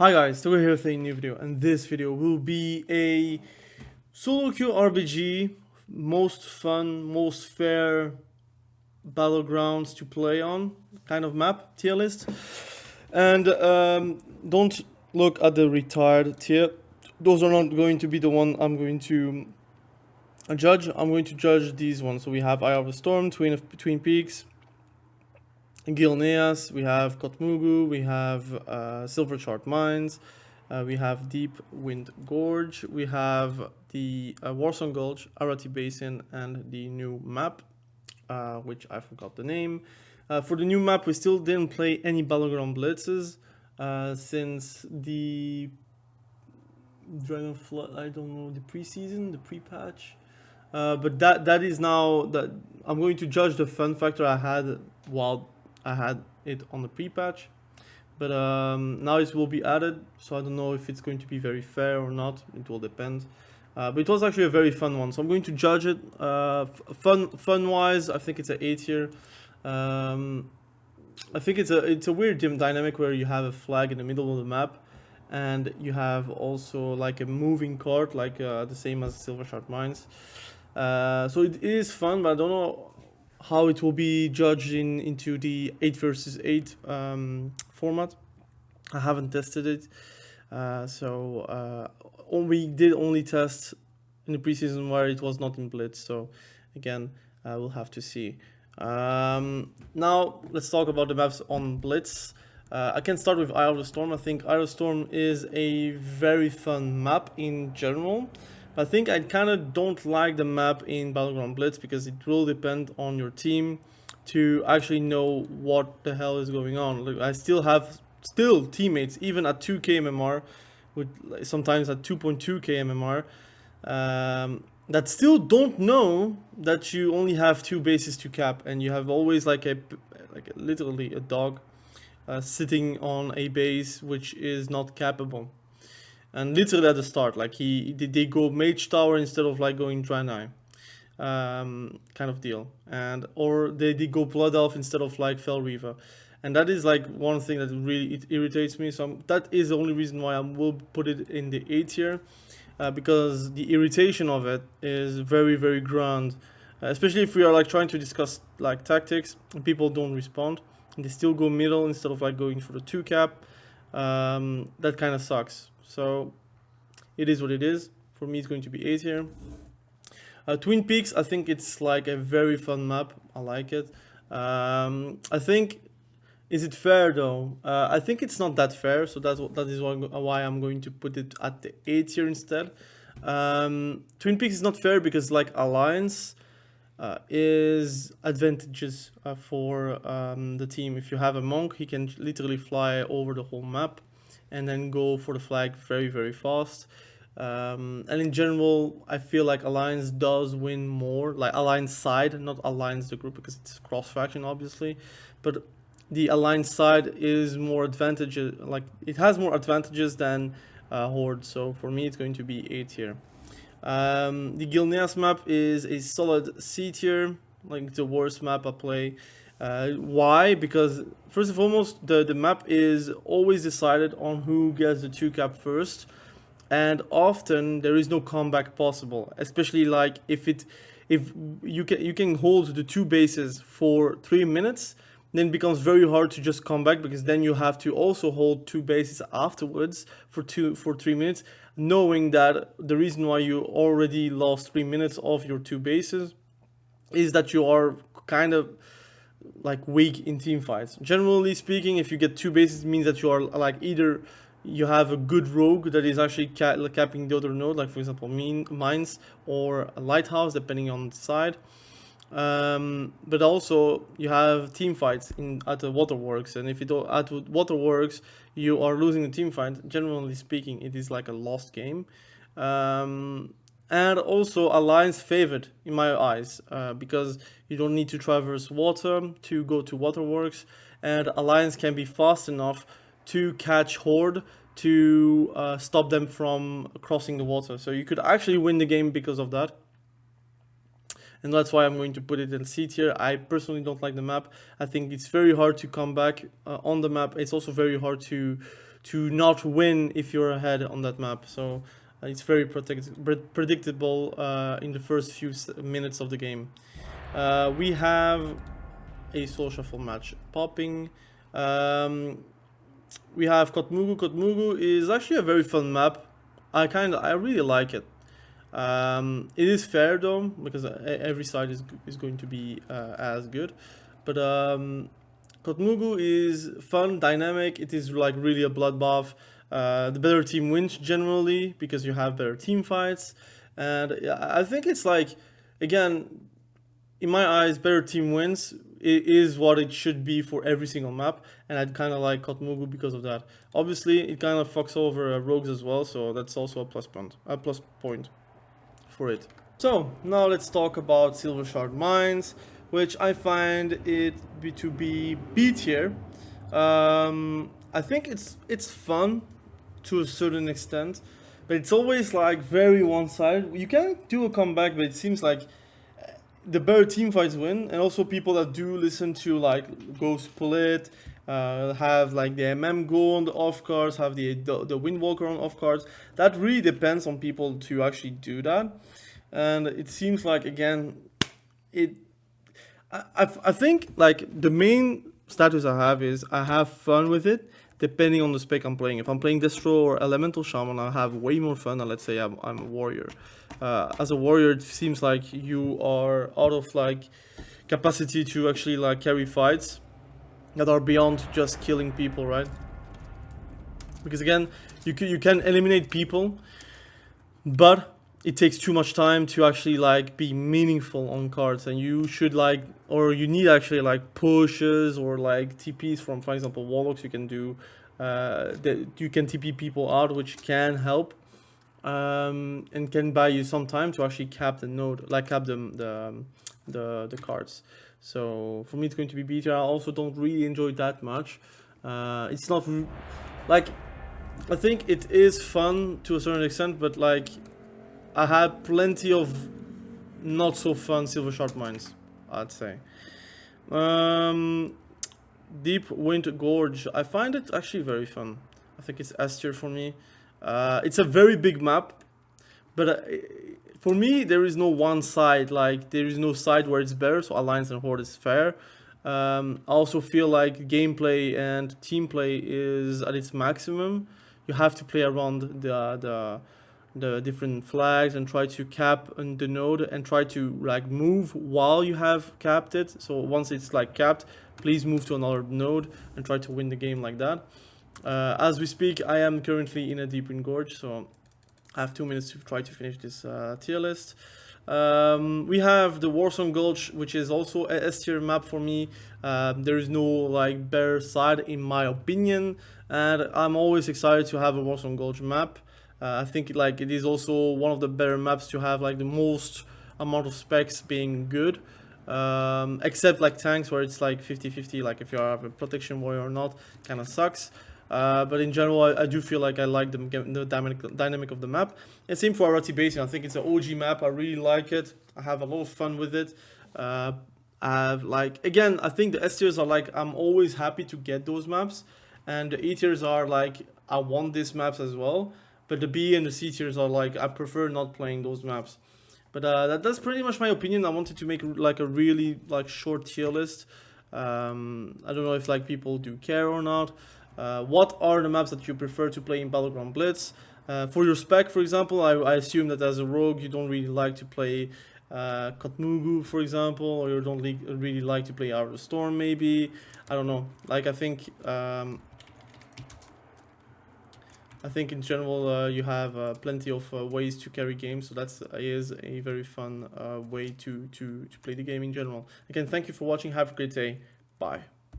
Hi guys, so we're here with a new video, and this video will be a SOLOQ RBG, most fun, most fair battlegrounds to play on kind of map tier list. And don't look at the retired tier; those are not going to be the one I'm going to judge. I'm going to judge these ones. So we have Eye of the Storm, Twin Peaks, Gilneas, we have Kotmugu, we have Silver Shard Mines, we have Deep Wind Gorge, we have the Warsong Gulch, Arati Basin, and the new map, which I forgot the name. For the new map, we still didn't play any Battleground Blitzes since the Dragonflight, I don't know, the preseason, the pre-patch. But that is now that I'm going to judge the fun factor I had while I had it on the pre-patch, but now it will be added, so I don't know if it's going to be very fair or not. It will depend. But it was actually a very fun one, so I'm going to judge it. Fun wise, I think it's an 8 here. I think it's a weird dynamic where you have a flag in the middle of the map, and you have also like a moving cart, like the same as Silver Shard Mines. So it is fun, but I don't know how it will be judged into the 8 versus 8 format. I haven't tested it, we did only test in the preseason where it was not in Blitz. So again, we'll have to see. Now let's talk about the maps on Blitz. I can start with Eye of the Storm. I think Eye of the Storm is a very fun map in general. I think I kind of don't like the map in Battleground Blitz because it will depend on your team to actually know what the hell is going on. Like, I still have teammates even at 2k MMR, with sometimes at 2.2k MMR, that still don't know that you only have 2 bases to cap, and you have always like literally a dog sitting on a base which is not cappable. And literally at the start, like they go mage tower instead of like going Draenei, kind of deal, and or they go blood elf instead of like Fel Reaver, and that is like one thing that really irritates me. So that is the only reason why I will put it in the 8 tier, because the irritation of it is very grand, especially if we are like trying to discuss like tactics and people don't respond and they still go middle instead of like going for the 2 cap. That kind of sucks. So it is what it is. For me, it's going to be 8 here. Twin Peaks, I think it's like a very fun map. I like it. I think, is it fair though? I think it's not that fair. So that is why I'm going to put it at the 8 here instead. Twin Peaks is not fair because like Alliance is advantageous for the team. If you have a monk, he can literally fly over the whole map and then go for the flag very fast. And in general, I feel like Alliance does win more, like Alliance side, not Alliance the group, because it's cross faction obviously, but the Alliance side is more advantageous, like it has more advantages than Horde. So for me, it's going to be 8 here. The Gilneas map is a solid C tier, like the worst map I play. Why? Because first and foremost, the map is always decided on who gets the 2 cap first, and often there is no comeback possible. Especially like if you can hold the 2 bases for 3 minutes, then it becomes very hard to just come back, because then you have to also hold 2 bases afterwards for 3 minutes, knowing that the reason why you already lost 3 minutes of your 2 bases is that you are kind of like weak in team fights. Generally speaking, if you get 2 bases, it means that you are like either you have a good rogue that is actually capping the other node, like for example mines or a lighthouse, depending on the side. But also you have team fights at the waterworks, and if you don't at waterworks, you are losing the team fight. Generally speaking, it is like a lost game. And also Alliance favored in my eyes, because you don't need to traverse water to go to waterworks, and Alliance can be fast enough to catch Horde to stop them from crossing the water. So you could actually win the game because of that. And that's why I'm going to put it in C tier. I personally don't like the map. I think it's very hard to come back on the map. It's also very hard to to not win if you're ahead on that map. So it's very predictable in the first few minutes of the game. We have a soul shuffle match popping. We have Kotmugu. Kotmugu is actually a very fun map. I really like it. It is fair though, because every side is going to be as good. But Kotmugu is fun, dynamic. It is like really a bloodbath. The better team wins generally because you have better team fights, and I think it's like, again, in my eyes, better team wins. It is what it should be for every single map, and I'd kind of like Kotmugu because of that. Obviously, it kind of fucks over rogues as well, so that's also a plus point for it. So now let's talk about Silver Shard Mines, which I find it to be B tier. I think it's fun to a certain extent, but it's always like very one-sided. You can do a comeback, but it seems like the better team fights win, and also people that do listen to like go split, have like the go on the off cards, have the windwalker on off cards. That really depends on people to actually do that, and it seems like, again, I think like the main status I have is I have fun with it depending on the spec I'm playing. If I'm playing Destro or Elemental Shaman, I have way more fun than, let's say, I'm a warrior. As a warrior, it seems like you are out of like capacity to actually like carry fights that are beyond just killing people, right? Because again, you can eliminate people, but it takes too much time to actually like be meaningful on cards, and you should like, or you need actually like pushes or like TPs from, for example, warlocks. You can do you can TP people out, which can help and can buy you some time to actually cap the node, like cap the cards. So for me, it's going to be B tier. I also don't really enjoy that much. It's not like, I think it is fun to a certain extent, but like I had plenty of not so fun Silver Shard Mines, I'd say. Deep Wind Gorge, I find it actually very fun. I think it's S tier for me. It's a very big map, but for me there is no one side, like there is no side where it's better, so Alliance and Horde is fair. I also feel like gameplay and team play is at its maximum. You have to play around the different flags and try to cap on the node and try to like move while you have capped it. So once it's like capped, please move to another node and try to win the game like that. As we speak, I am currently in a Deep Wind Gorge, so I have 2 minutes to try to finish this tier list. We have the Warsong Gulch, which is also a S tier map for me. There is no like better side in my opinion, and I'm always excited to have a Warsong Gulch map. I think like it is also one of the better maps to have like the most amount of specs being good, except like tanks where it's like 50-50, like if you are a protection warrior or not, kind of sucks. But in general, I do feel like I like the dynamic of the map. And same for Arati Basin. I think it's an OG map. I really like it. I have a lot of fun with it. I have like, again, I think the S tiers are like, I'm always happy to get those maps, and the A tiers are like, I want these maps as well. But the B and the C tiers are like, I prefer not playing those maps. But that's pretty much my opinion. I wanted to make like a really like short tier list. I don't know if like people do care or not. What are the maps that you prefer to play in Battleground Blitz? For your spec, for example, I assume that as a rogue you don't really like to play Kotmugu, for example, or you don't really like to play Out of the Storm, maybe. I don't know. Like I think in general you have plenty of ways to carry games, so that is a very fun way to play the game in general. Again, thank you for watching. Have a great day. Bye.